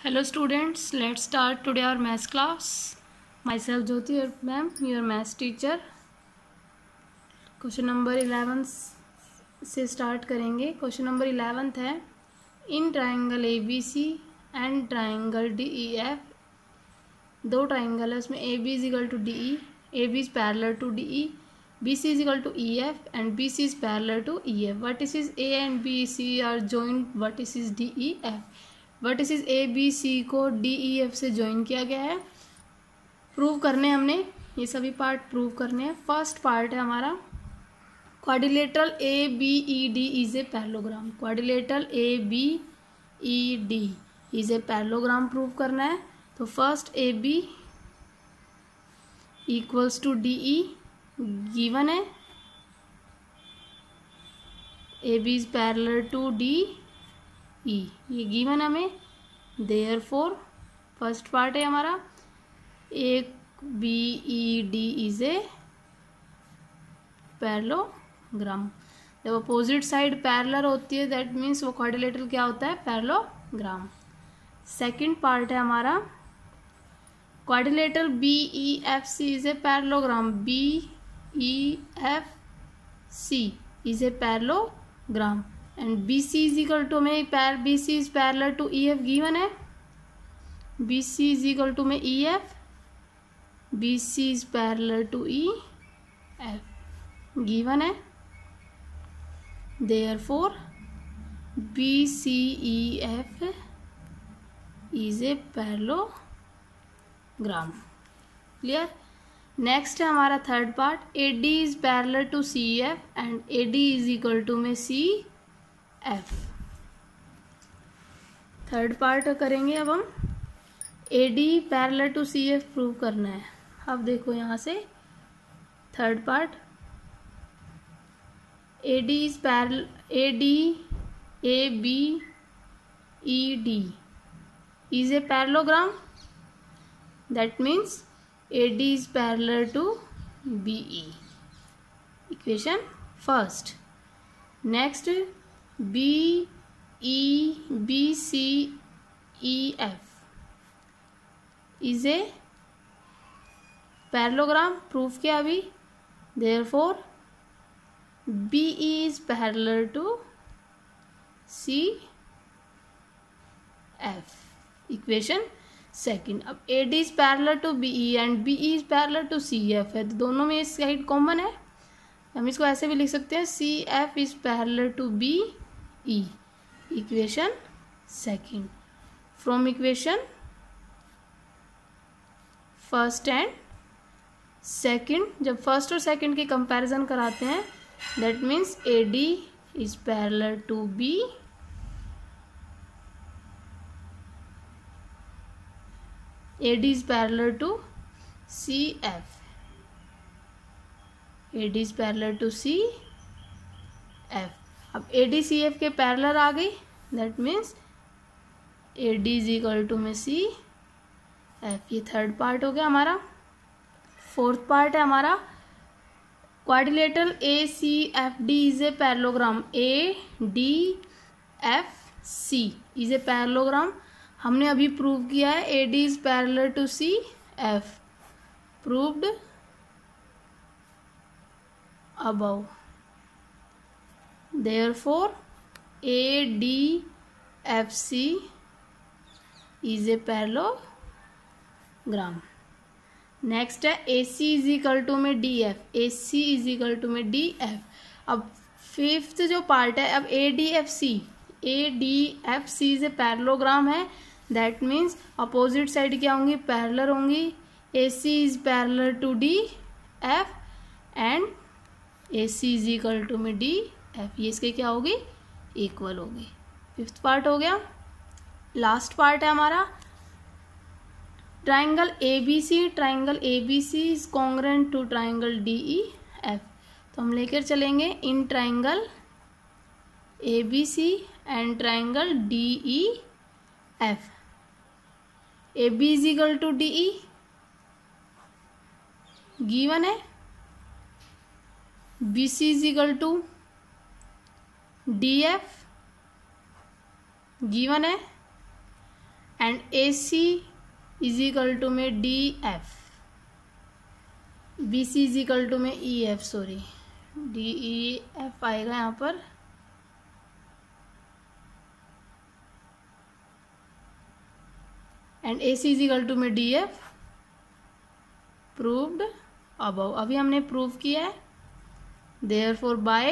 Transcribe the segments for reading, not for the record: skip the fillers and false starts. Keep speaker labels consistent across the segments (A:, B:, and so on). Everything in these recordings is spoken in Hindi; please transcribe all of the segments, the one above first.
A: Hello students, let's start today our math class. Myself Jyoti, your ma'am, your math teacher. Question number 11 से स्टार्ट करेंगे. क्वेश्चन नंबर 11 है, in triangle A B C and triangle D E F. दो ट्राइंगल है, उसमें A B is equal to D E, A B is parallel to D E, B C is equal to E F and B C is parallel to E F. Vertices A and B C are joint vertices D E F. Vertices A B सी को डी ई एफ से ज्वाइन किया गया है. प्रूव करने हमने ये सभी पार्ट प्रूव करने हैं. फर्स्ट पार्ट है हमारा quadrilateral A B E D is a parallelogram. Quadrilateral A B E D is a parallelogram prove करना है. तो first A B equals to D E given है. A B is parallel to D E, ये गिवन हमें. देयरफॉर फर्स्ट पार्ट है हमारा A B E D is a parallelogram. जब अपोजिट साइड पैरेलल होती है दैट मीन्स वो क्वाड्रिलेटरल क्या होता है, पैरेललोग्राम. सेकंड पार्ट है हमारा quadrilateral B E F C is a parallelogram. B E F C is a parallelogram and B C is equal to में B C is parallel to E F given है. B C is equal to में E F, B C is parallel to E F given है. Therefore B C E F is a parallelogram. Clear. Next है हमारा third part, A D is parallel to C F and A D is equal to में सी एफ. थर्ड पार्ट करेंगे अब हम. A D parallel to C F prove करना है. अब देखो यहाँ से third part, A D is parallel, A D A B E D is a parallelogram. That means A D is parallel to B E. Equation first. Next B E B C E F is a parallelogram. Proof किया अभी. Therefore B E is parallel to C F. Equation second. अब A D is parallel to B E and B E is parallel to C F है, तो दोनों में इस साइड कॉमन है. हम इसको ऐसे भी लिख सकते हैं, C F is parallel to B E. Equation second. From equation first and second, जब फर्स्ट और सेकंड की कंपैरिजन कराते हैं that means A D is parallel to B, A D is parallel to C F, A D is parallel to C F. अब ए डी सी एफ के पैरेलल आ गई that means A D is equal to में सी एफ. ये थर्ड पार्ट हो गया हमारा. फोर्थ पार्ट है हमारा quadrilateral A C F D is a parallelogram. A D F C is a parallelogram. हमने अभी प्रूव किया है A D is parallel to C F. Proved above. Therefore A D F C is a parallelogram. Next है A C is equal to में D F, A C is equal to में डी एफ. अब फिफ्थ जो पार्ट है, अब A D F C, A D F C is a parallelogram है. दैट मीन्स अपोजिट साइड क्या होंगी, पैरेलल होंगी. A C is parallel to D F and A C is equal to में डी एफ. ये इसके क्या होगी, इक्वल होगी. फिफ्थ पार्ट हो गया. लास्ट पार्ट है हमारा triangle A B C. Triangle A B C is congruent to triangle D E F. तो हम लेकर चलेंगे in triangle A B C and triangle D E F. A B is equal to D E given है. B C is equal to D F given है. And A C is equal to में D F, B C is equal to में E F, sorry D E F आएगा यहाँ पर, and A C is equal to में डी एफ, प्रूव्ड अबव। अभी हमने प्रूव किया है, therefore by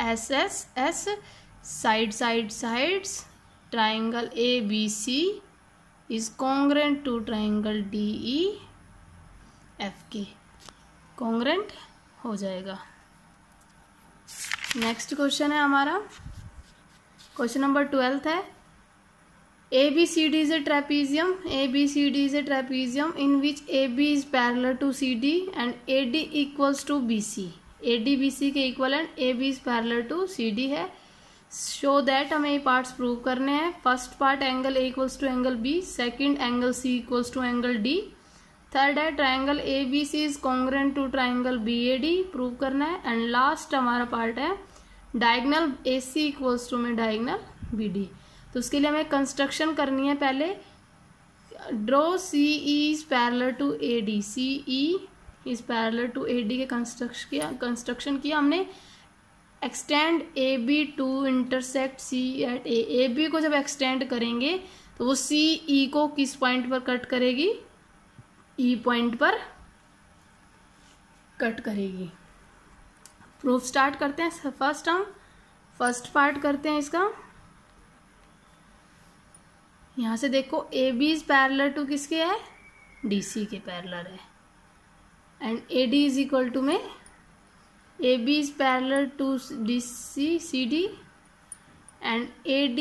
A: S S S sides triangle A B C is congruent to triangle D E F के, कॉन्ग्रेंट हो जाएगा। नेक्स्ट क्वेश्चन है हमारा, क्वेश्चन नंबर 12 है, ABCD is a trapezium. ABCD is a trapezium in which AB is parallel to CD and AD equals to BC. AD BC के equal and AB is parallel to CD है। शो दैट हमें ये पार्ट्स प्रूव करने हैं। First part angle A equals to angle B, second angle C equals to angle D, third है triangle ABC is congruent to triangle BAD, prove करना है। एंड लास्ट हमारा पार्ट है डायगनल AC इक्वल्स टू में डायगनल BD। तो उसके लिए हमें कंस्ट्रक्शन करनी है। पहले draw CE is parallel to AD, CE is parallel to AD के कंस्ट्रक्शन किया हमने। Extend AB to intersect C at A, AB को जब एक्सटेंड करेंगे तो वो CE को किस पॉइंट पर कट करेगी, E पॉइंट पर कट करेगी। प्रूफ स्टार्ट करते हैं। फर्स्ट पार्ट करते हैं इसका। यहाँ से देखो AB इज पैरेलल टू किसके है, DC के पैरेलल है, and AD is equal to में AB is parallel to DC CD and AD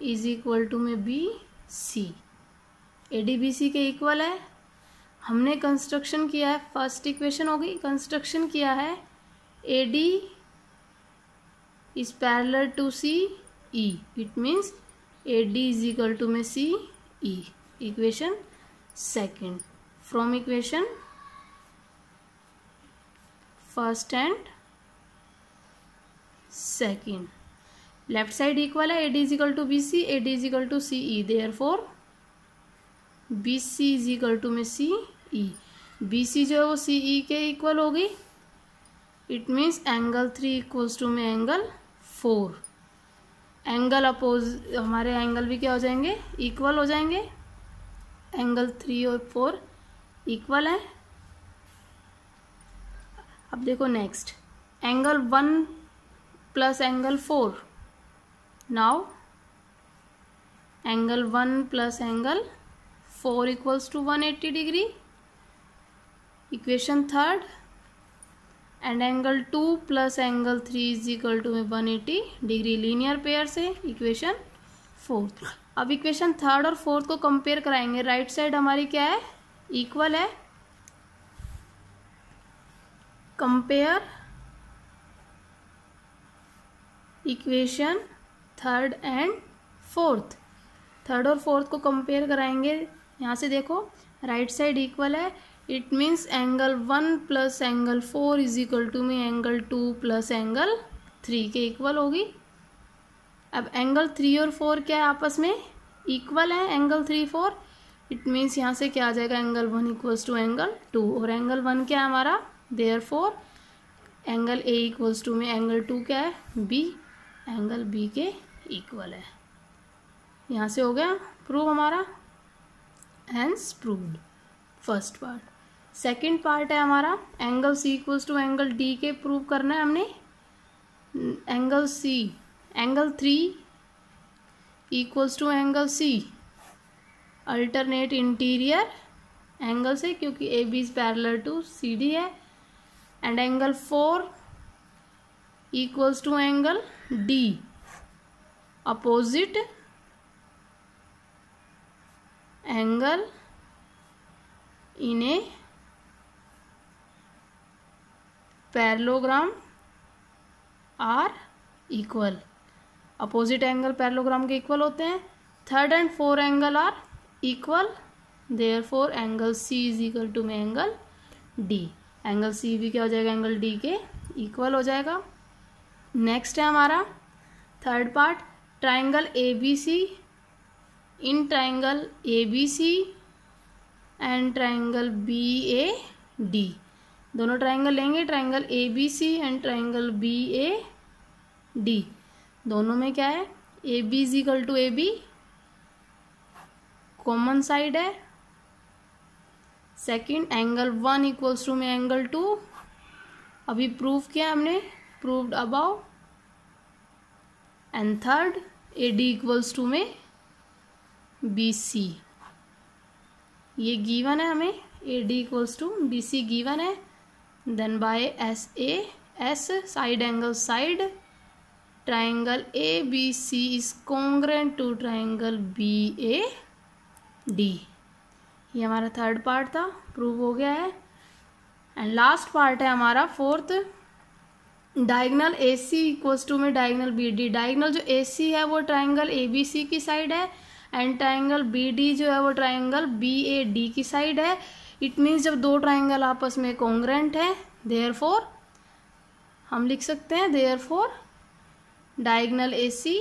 A: is equal to में BC। AD BC के इक्वल है। हमने कंस्ट्रक्शन किया है, फर्स्ट इक्वेशन हो गई। कंस्ट्रक्शन किया है AD is parallel to CE, it means AD is equal to में CE, equation second. From equation first and second, left side equal है, AD is equal to BC, AD is equal to CE, therefore BC is equal to में CE। BC जो है वो CE के इक्वल होगी, it means angle 3 equals to में एंगल 4। एंगल अपोज हमारे एंगल भी क्या हो जाएंगे, इक्वल हो जाएंगे। एंगल 3 और 4 इक्वल है। अब देखो next, angle 1 plus angle 4, now angle 1 plus angle 4 equals to 180 degree, equation third. And angle 2 plus angle 3 is equal to में 180 डिग्री, लीनियर पेयर से इक्वेशन फोर्थ। अब इक्वेशन थर्ड और फोर्थ को कंपेयर कराएंगे। राइट साइड हमारी क्या है, इक्वल है। Compare equation third and fourth. Third और फोर्थ को कंपेयर कराएंगे। यहाँ से देखो राइट साइड इक्वल है, it means angle 1 plus angle 4 is equal to में एंगल 2 प्लस एंगल 3 के इक्वल होगी। अब एंगल 3 और 4 क्या है, आपस में इक्वल है, एंगल 3 4, इट मीन्स यहाँ से क्या आ जाएगा, एंगल 1 इक्वल्स टू एंगल 2, और एंगल 1 क्या है हमारा, therefore angle A equals to में एंगल 2 क्या है, B, एंगल B के इक्वल है। यहाँ से हो गया प्रूव हमारा, hence proved first part. Second part है हमारा angle C equals to angle D के प्रूव करना है हमने। Angle C, angle 3 equals to angle C, alternate interior angle से, क्योंकि AB is parallel to CD है। And angle 4 equals to angle D, opposite angle in a parallelogram are equal. Opposite angle parallelogram के इक्वल होते हैं। Third and four angle are equal, therefore angle C is equal to में एंगल D। एंगल C भी क्या हो जाएगा, एंगल D के इक्वल हो जाएगा। नेक्स्ट है हमारा third part, triangle ABC in triangle ABC and triangle BAD, दोनों ट्राइंगल लेंगे, triangle ABC and triangle BAD, दोनों में क्या है, AB is equal to AB, common side है। सेकंड, एंगल 1 इक्वल्स टू में एंगल 2, अभी प्रूफ किया हमने, proved above. And third, AD equals to में BC, ये गिवन है हमें, AD equals to BC given है। Then by SAS, side angle side, triangle ABC is congruent to triangle BAD। ये हमारा थर्ड पार्ट था, प्रूव हो गया है। एंड लास्ट पार्ट है हमारा fourth, diagonal AC equals to में डायगनल BD। डायगनल जो AC है वो ट्राइंगल ABC की साइड है एंड ट्राइंगल BD जो है वो ट्राइंगल BAD की साइड है। इट मीन्स जब दो ट्राइंगल आपस में कॉन्ग्रुएंट है, देयरफॉर हम लिख सकते हैं, therefore diagonal AC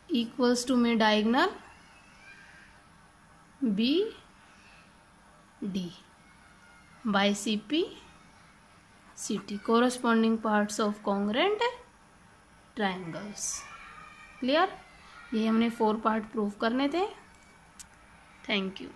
A: equals to में diagonal BD by CP/CT, corresponding parts of congruent triangles। Clear, ये हमने 4 पार्ट प्रूव करने थे। Thank you.